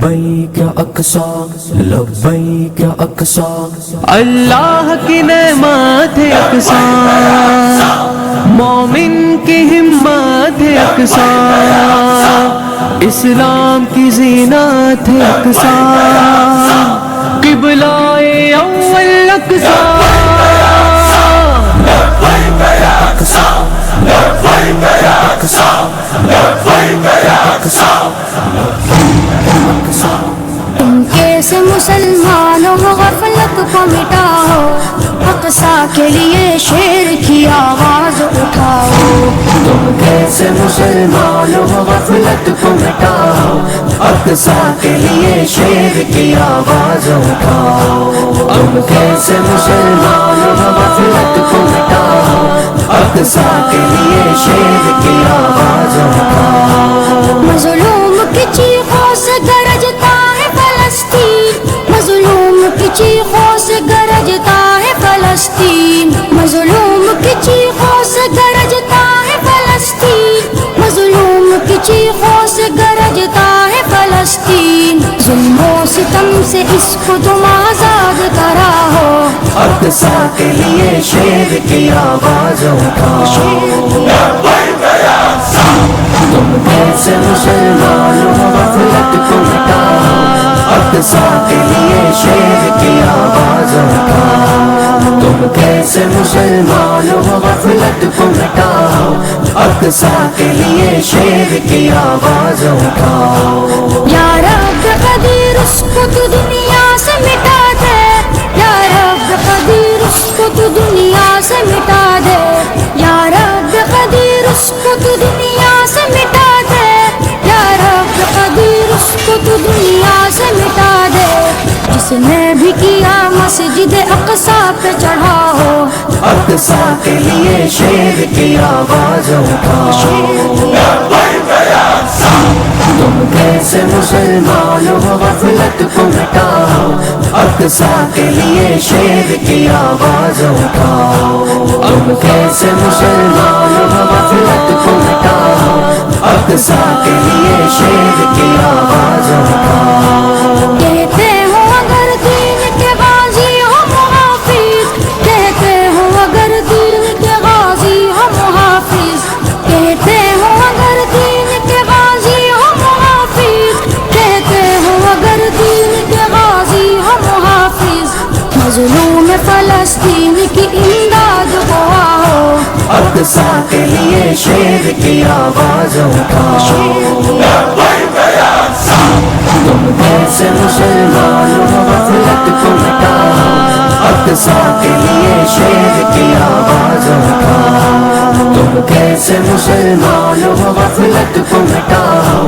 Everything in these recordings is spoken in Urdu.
لبیک اقصی لبیک اقصی، اللہ کی نعمت ہے اقصی، مومن کی ہمت ہے اقصی، اسلام کی زینت ہے اقصی، قبلہ اول اقصی، تم کیسے مسلمان ہو غفلت کو مٹاؤ، اقصی کے لیے شیر کی آواز اٹھاؤ، تم کیسے مسلمان ہو غفلت کو مٹاؤ، اقصی کے لیے شیر کی آواز اٹھاؤ، تم کیسے مسلمان ہو غفلت کو مٹاؤ، اقصی کے لیے شیر کی آواز اٹھاؤ، مظلوم کی چیخوں سے گرجتا ہے فلسطین، مظلوم کی چیخوں سے گرجتا ہے فلسطین، مظلوم کی چیخوں سے گرجتا ہے فلسطین، مظلوم کی چیخوں سے گرجتا ہے فلسطین، ظلم و ستم سے اس کو تم آزاد کراؤ، اقصی کے لیے شیر کی آواز اٹھاؤ، تم کیسے مسلمان ہو غفلت کو مٹاؤ، اقصی کے لیے شیر کی آواز اٹھاؤ، تم کیسے مسلمان ہو غفلت کو مٹاؤ، اقصی کے لیے شیر کی آواز اٹھاؤ، یا رب قدیر اس کو تو دنیا سے مٹا دے، یا رب قدیر اس کو تو دنیا سے مٹا دے، یا رب قدیر اس کو تو دنیا سے مٹا دے، یا رب قدیر اس کو تو دنیا سے مٹا دے، جس نے بھی کیا مسجد اقصی پہ چڑھاؤ، اقصی کے لیے شیر کی آواز اٹھاؤ، تم کیسے مسلمان ہو غفلت کو مٹاؤ، اقصی کے لیے شیر کی آواز اٹھاؤ، تم کیسے مسلمان ہو غفلت کو مٹاؤ، اقصی کے لیے شیر کی آواز اٹھاؤ، کہتے ہو اگر دین کے غازی ہو محافظ، کہتے ہو اگر دین کے غازی ہو محافظ، کہتے ہو اگر دین کے غازی ہو محافظ، کہتے ہو اگر دین کے غازی ہو محافظ، مظلوم فلسطین کی امداد کو آؤ، اقصی کے لیے شیر کی آواز اٹھاؤ، تم کیسے مسلمان ہو غفلت کو مٹاؤ، اقصی کے لیے شیر کی آواز اٹھاؤ، تم کیسے مسلمان ہو غفلت کو مٹاؤ،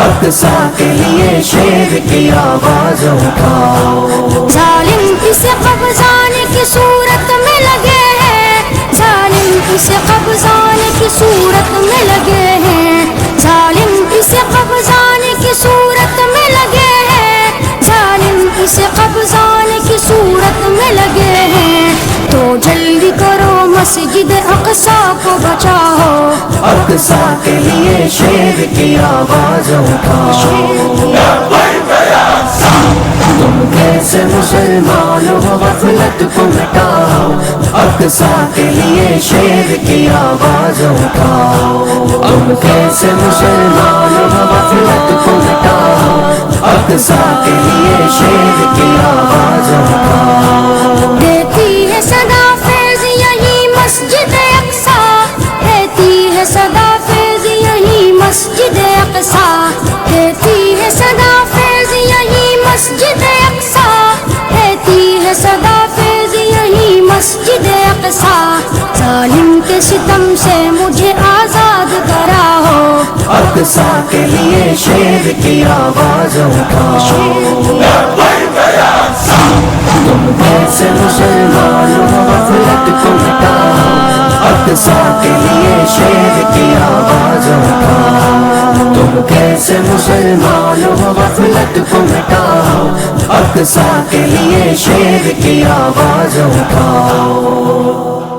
اقصی کے لیے شیر کی آواز اٹھاؤ، ظالم اسے قبضانے کی صورت میں لگے ہیں، ظالم اسے قبضانے کی صورت میں لگے ہیں، ظالم اسے قبضانے کی صورت میں لگے ہیں، ظالم اسے قبضانے کی صورت میں لگے ہیں، تو جلدی کرو مسجد اقصی کو بچاؤ، اقصی کے لیے شیر کی آواز اٹھاؤ، تم کیسے مسلمان ہو غفلت کو مٹاؤ، اقصی کے لیے شیر کی آواز اٹھاؤ، تم کیسے مسلمان ہو غفلت کو مٹاؤ، اقصی کے لیے شیر کی آواز اٹھاؤ، دیتی ہے صدا فیض یہی مسجد اقصی، دیتی ہے صدا فیض یہی مسجد اقصی، دیتی ہے صدا فیض یہی مسجد اقصی، دیتی ہے صدا فیض یہی مسجد اقصی، ظالم کے ستم سے مجھے آزاد کراؤ، اقصی کے لیے شیر کی آواز اٹھاؤ، تم کیسے مسلمان ہو غفلت کو مٹاؤ، اقصی کے لیے شیر کی آواز اٹھاؤ، تم کیسے مسلمان ہو غفلت کو مٹاؤ، اقصی کے لیے شیر کی آواز اٹھاؤ۔